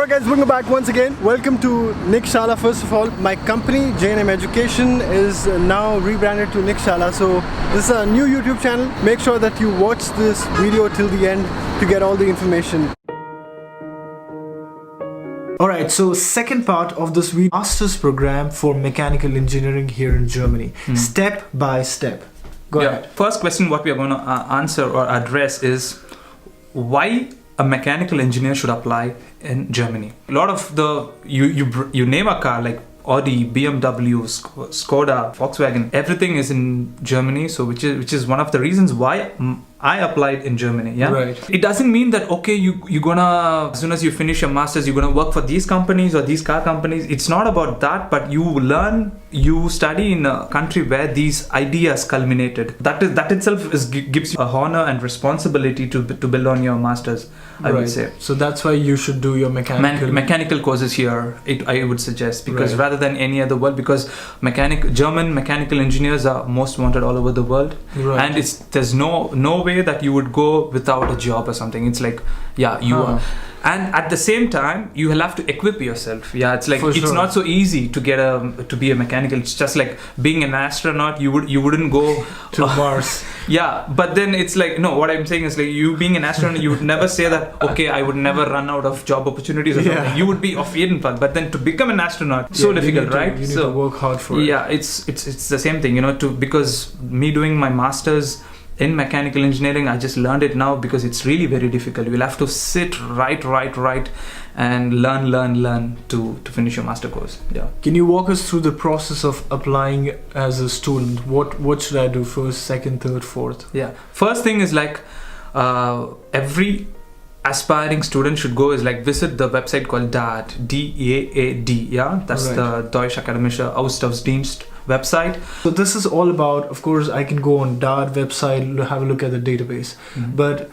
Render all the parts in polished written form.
Alright guys, welcome back once again. Welcome to Nikshala. First of all, my company J&M Education is now rebranded to Nikshala. So this is a new YouTube channel. Make sure that you watch this video till the end to get all the information. Alright, so second part of this video, master's program for mechanical engineering here in Germany. Step by step. Go ahead. First question what we are going to answer or address is why a mechanical engineer should apply in Germany. A lot of the, you name a car like Audi, BMW, Skoda, Volkswagen, everything is in Germany. So which is one of the reasons why I applied in Germany. Yeah, right. It doesn't mean that okay, you're gonna, as soon as you finish your masters, you're gonna work for these companies or these car companies. It's not about that, but you study in a country where these ideas culminated. That itself gives you a honor and responsibility to build on your masters. I would say. So that's why you should do your mechanical courses here. I would suggest, because rather than any other world, because German mechanical engineers are most wanted all over the world, and there's no way that you would go without a job or something. It's like you are. And at the same time, you will have to equip yourself. Yeah, it's like it's not so easy to get to be a mechanical. It's just like being an astronaut. You wouldn't go to Mars. Yeah, but then it's like no. What I'm saying is like you being an astronaut, you would never say that okay, I would never run out of job opportunities or something. You would be off Edenfall. But then to become an astronaut, so difficult, right? You need to work hard for it. Yeah, it's the same thing, because me doing my masters in mechanical engineering, I just learned it now because it's really very difficult. You'll have to sit, write and learn to finish your master course. Yeah. Can you walk us through the process of applying as a student? What should I do first, second, third, fourth? Yeah. First thing is like every aspiring student should go is like visit the website called DAAD, D-A-A-D. Yeah, that's the Deutsche Akademische Austauschdienst website. So this is all about, of course, I can go on DAAD website, have a look at the database. But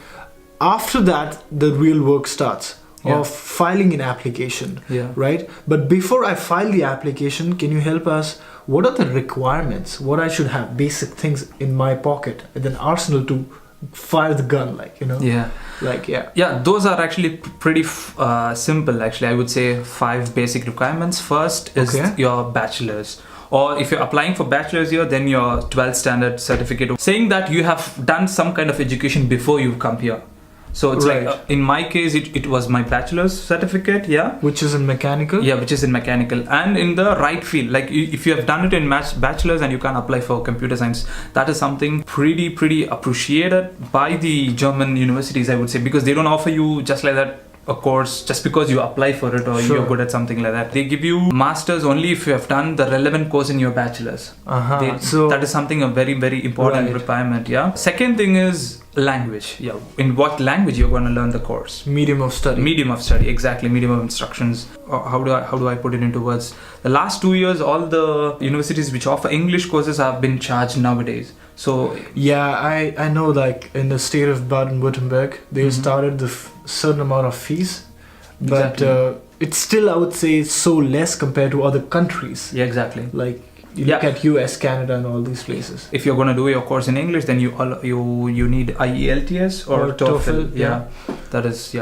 after that, the real work starts of filing an application, right? But before I file the application, can you help us? What are the requirements? What I should have, basic things in my pocket, and then arsenal to fire the gun, those are actually pretty simple. Actually, I would say 5 basic requirements. First is your bachelor's. Or if you're applying for bachelor's here, then your 12th standard certificate saying that you have done some kind of education before you come here. So it's like in my case, it was my bachelor's certificate, which is in mechanical. Yeah, which is in mechanical and in the right field. Like if you have done it in bachelor's and you can apply for computer science, that is something pretty appreciated by the German universities, I would say, because they don't offer you just like that a course just because you apply for it or you're good at something like that. They give you masters only if you have done the relevant course in your bachelor's. So that is something a very important requirement. Yeah. Second thing is language. Yeah. In what language you're going to learn the course? Medium of study. Exactly. Medium of instructions. How do I put it into words? The last 2 years, all the universities which offer English courses have been charged nowadays. So I know, like in the state of Baden-Württemberg, they started the certain amount of fees, but it's still, I would say, so less compared to other countries. Yeah, exactly. Like you look at US, Canada, and all these places. If you're going to do your course in English, then you need IELTS or TOEFL. That is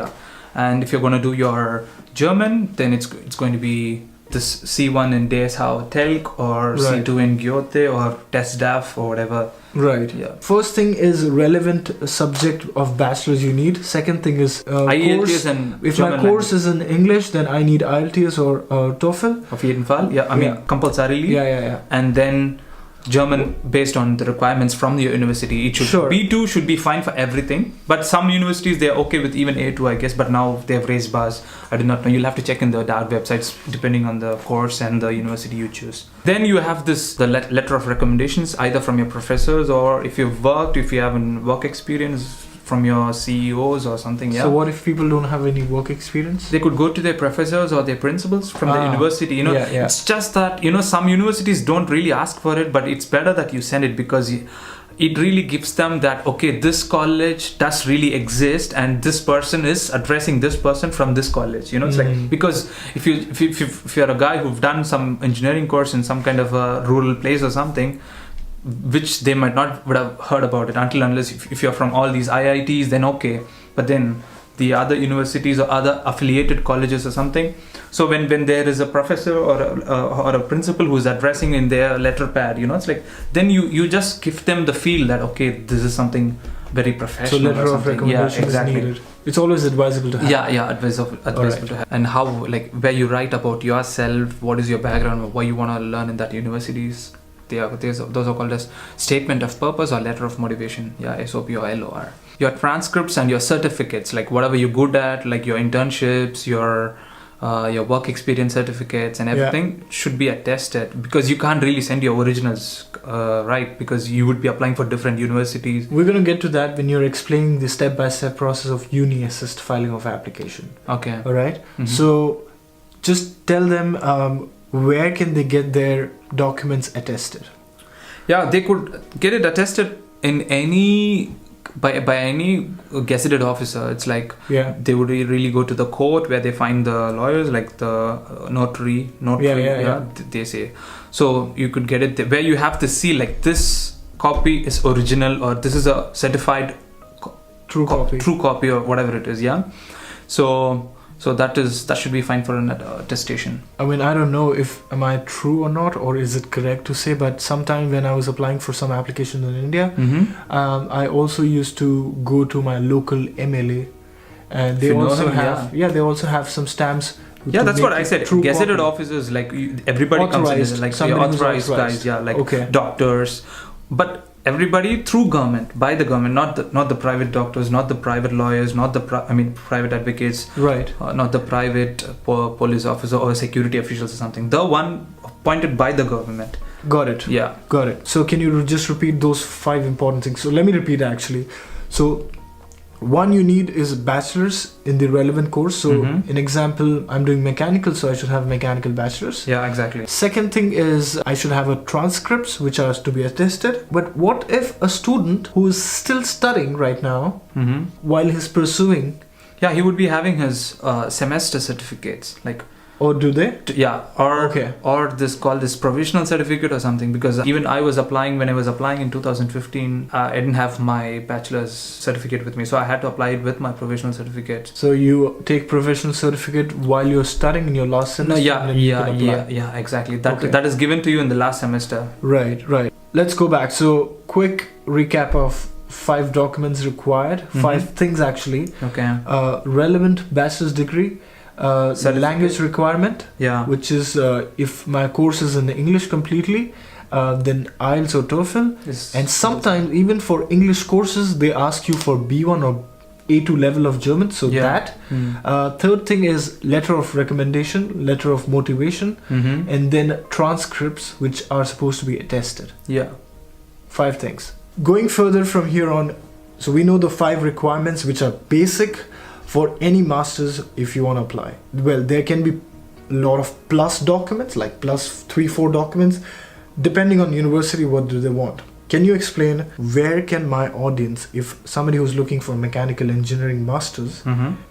And if you're going to do your German, then it's going to be this C1 in DSH Telk or C2 in Goethe or TestDAF or whatever. Right. Yeah. First thing is relevant subject of bachelor's you need. Second thing is IELTS and if German my course is in English, then I need IELTS or TOEFL. Auf jeden Fall. Yeah. I mean compulsorily. Yeah. And then German based on the requirements from the university. It should B2 should be fine for everything. But some universities they're okay with even A2, I guess. But now they have raised bars. I do not know. You'll have to check in the DAAD websites depending on the course and the university you choose. Then you have the letter of recommendations either from your professors or if you have a work experience from your CEOs or something. So what if people don't have any work experience? They could go to their professors or their principals from the university. It's just that some universities don't really ask for it, but it's better that you send it because it really gives them that this college does really exist and this person is addressing this person from this college. It's like, because if you're a guy who've done some engineering course in some kind of a rural place or something, which they might not would have heard about it unless if you're from all these IITs, then okay. But then the other universities or other affiliated colleges or something. So when there is a professor or a principal who's addressing in their letter pad, it's like, then you just give them the feel that, okay, this is something very professional. So letter of recommendation is needed. It's always advisable to have. Advisable to have. And how, like, where you write about yourself, what is your background, what you want to learn in that universities. Those are called as statement of purpose or letter of motivation. SOP or LOR. Your transcripts and your certificates, like whatever you're good at, like your internships, your work experience certificates and everything should be attested, because you can't really send your originals, right? Because you would be applying for different universities. We're going to get to that when you're explaining the step-by-step process of Uni Assist filing of application. Okay. All right. Mm-hmm. So just tell them where can they get their documents attested? Yeah, they could get it attested in any by any gazetted officer. It's like they would really go to the court where they find the lawyers, like the notary. They say. So you could get it there, where you have to see like this copy is original or this is a certified true copy or whatever it is. So that should be fine for an attestation. I mean, I don't know if am I true or not, or is it correct to say, but sometime when I was applying for some applications in India, I also used to go to my local MLA, and they also have some stamps. Yeah, that's what I said. Gazetted officers, like everybody authorized, comes in, like authorized guys, doctors, but everybody through government, by the government, not the private doctors, not the private lawyers, not the private advocates, right? Not the private police officer or security officials or something. The one appointed by the government. Got it. Yeah. Got it. So can you just repeat those 5 important things? So let me repeat actually. So one, you need is bachelor's in the relevant course. So in example, I'm doing mechanical, so I should have mechanical bachelor's. Yeah, exactly. Second thing is I should have a transcripts which are to be attested. But what if a student who is still studying right now while he's pursuing? Yeah, he would be having his semester certificates, like. Or do they? Or this provisional certificate or something, because even when I was applying in 2015, I didn't have my bachelor's certificate with me, so I had to apply it with my provisional certificate. So you take provisional certificate while you're studying in your last semester? Yeah, exactly. That is given to you in the last semester. Right. Let's go back. So quick recap of 5 documents required, 5 things actually. Okay. Relevant bachelor's degree. Language requirement, which is if my course is in English completely, then IELTS or TOEFL, and sometimes even for English courses they ask you for B1 or A2 level of German, so that. Third thing is letter of recommendation, letter of motivation, and then transcripts which are supposed to be attested. 5 things. Going further from here on, so we know the 5 requirements which are basic for any masters if you want to apply. Well, there can be a lot of plus documents, like plus 3-4 documents, depending on university, what do they want. Can you explain where can my audience, if somebody who's looking for mechanical engineering masters,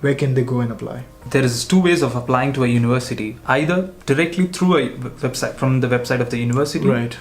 where can they go and apply? There is 2 ways of applying to a university, either directly through a website, from the website of the university, right,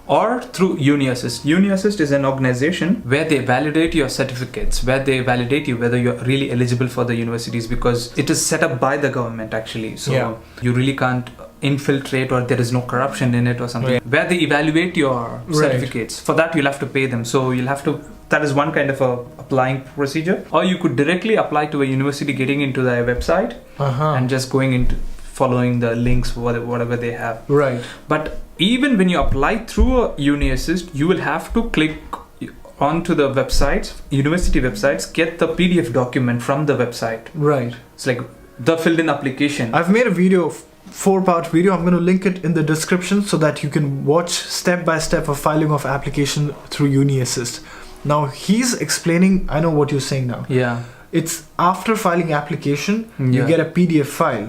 or through Uni Assist. Uni Assist is an organization where they validate your certificates, where they validate you whether you're really eligible for the universities, because it is set up by the government actually. So you really can't infiltrate, or there is no corruption in it or something. Where they evaluate your certificates. For that you'll have to pay them. So you'll have to, that is one kind of a applying procedure. Or you could directly apply to a university, getting into their website and just going into following the links, whatever they have. Right. But even when you apply through a Uni Assist, you will have to click onto the websites, university websites, get the PDF document from the website. Right. It's like the filled in application. I've made a video, 4-part video. I'm going to link it in the description so that you can watch step by step of filing of application through Uni Assist. Now he's explaining, I know what you're saying now. Yeah. It's after filing application, you get a PDF file.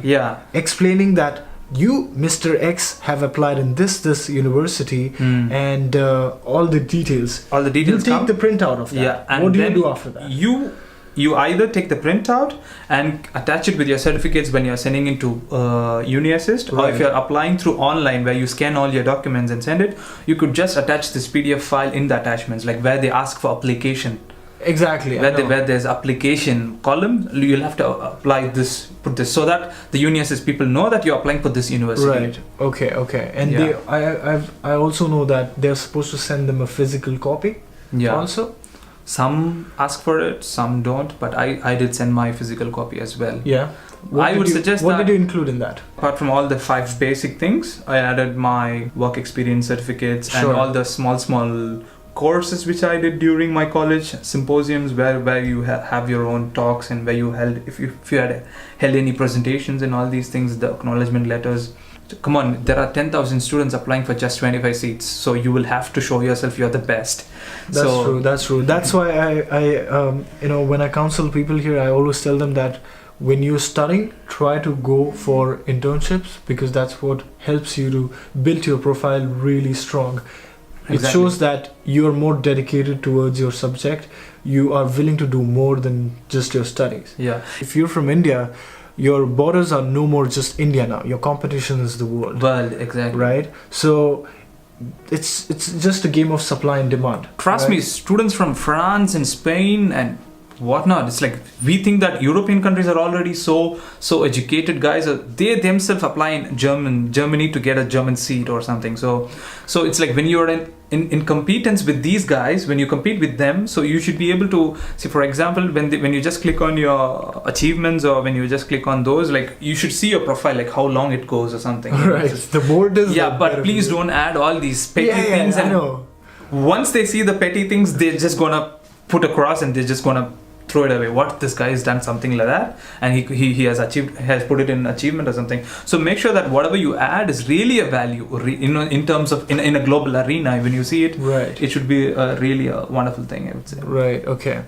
Explaining that you, Mr. X, have applied in this university and all the details. You take the printout of that. And what do you do after that? You either take the printout and attach it with your certificates when you're sending into Uni Assist, or if you're applying through online where you scan all your documents and send it, you could just attach this PDF file in the attachments, like where they ask for application. Exactly. Where there's application column, you'll have to apply this, put this, so that the UniSS people know that you're applying for this university. Right. Okay. And I also know that they're supposed to send them a physical copy. Yeah. Also. Some ask for it, some don't, but I did send my physical copy as well. Yeah. What did you include in that? Apart from all the 5 basic things, I added my work experience certificates and all the small courses which I did during my college symposiums, where you have your own talks, and where you held, if you had held any presentations and all these things, the acknowledgement letters. Come on, there are 10,000 students applying for just 25 seats, so you will have to show yourself you're the best. That's true. That's why I when I counsel people here, I always tell them that when you're studying, try to go for internships, because that's what helps you to build your profile really strong. Exactly. It shows that you're more dedicated towards your subject. You are willing to do more than just your studies. Yeah. If you're from India, your borders are no more just India now. Your competition is the world. World, exactly. Right? So it's just a game of supply and demand. Trust me, students from France and Spain and whatnot, it's like we think that European countries are already so educated guys. They themselves apply in Germany to get a German seat or something. So it's like when you're in competence with these guys, when you compete with them, so you should be able to see, for example, when you just click on your achievements, or when you just click on those, like you should see your profile, like how long it goes or something. Right. The board is but please don't add all these petty things. I know. Once they see the petty things, they're just gonna put a cross and they're just gonna throw it away. What, this guy has done something like that, and he has put it in achievement or something. So make sure that whatever you add is really a value in terms of in a global arena. When you see it, right, it should be really a wonderful thing, I would say. Right. Okay.